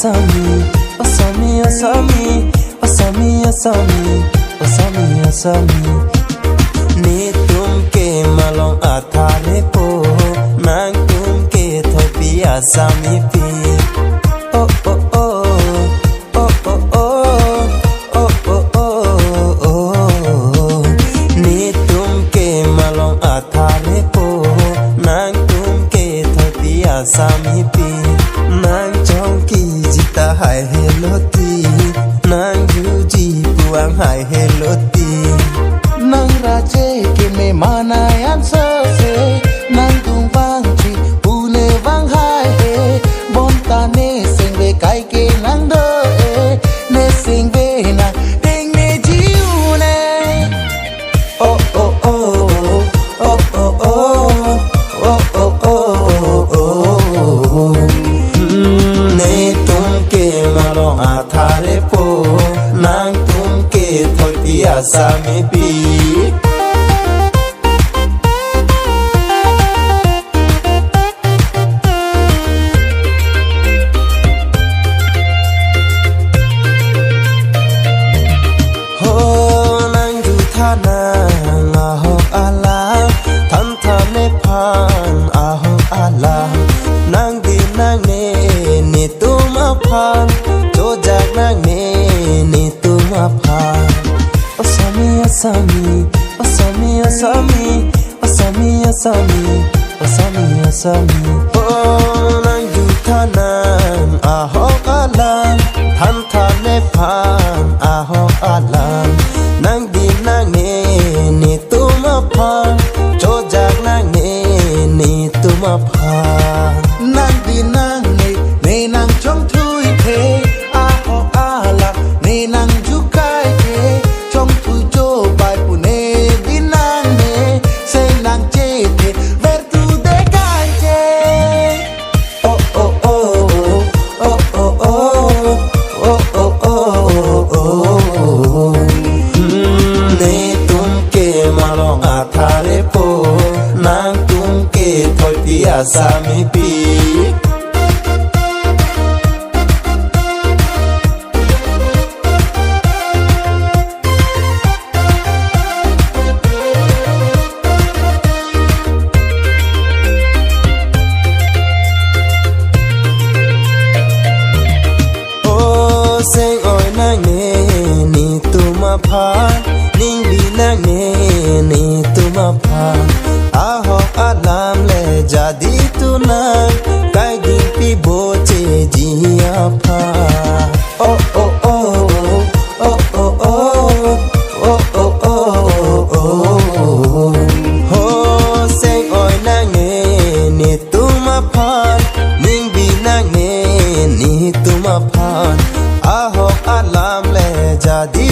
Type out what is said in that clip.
asami, asami, asami, asami, asami, asami, asami. Ni tum ke malong athare po, nang tum ke thopi asami pi. Oh oh oh, oh oh oh, oh oh oh oh. Ni tum ke malong athare po, nang tum ke thopi asami pi. Nang chong ki jita hai heloti, nang juji puang hai heloti. Nang raje ke me manayan sa se, nang tung bang chi pune bang hai he, bon ta ne sing ve kai ke nang do e, ne sing ve na ding ne jiu ne. Oh oh oh, oh oh oh, oh oh oh oh. Ne tum ke malong athare po, nang tum ke thopi asami pi. Asami, asami, asami, asami, asami, asami, asami. Oh, nang jutanan, ahok alam, tan thane phan, ahok alam. Nang din nang ni tuma phan, chojak nang ni tuma phan. Nang din nang ne nang chong thui the, ahok alam, ne nang jukai the, chong thui jo bai pu ne din nang ne, se nang che the, ver tu de kai che. Oh oh oh, oh oh oh, oh oh oh oh. Ne tum ke malong athare po, nang tum ke thopi asami pi. Sing oi nang ne ni tuma phan, ning bi nang ne ni tuma phan. Aho alam le jadi tu nang, kai din pi bo che ji apha. Oh oh oh, oh oh oh, oh oh oh oh. Ho sing oi nang ne ni tuma phan, ning bi nang ne ni tuma phan. Ahok alam le jadi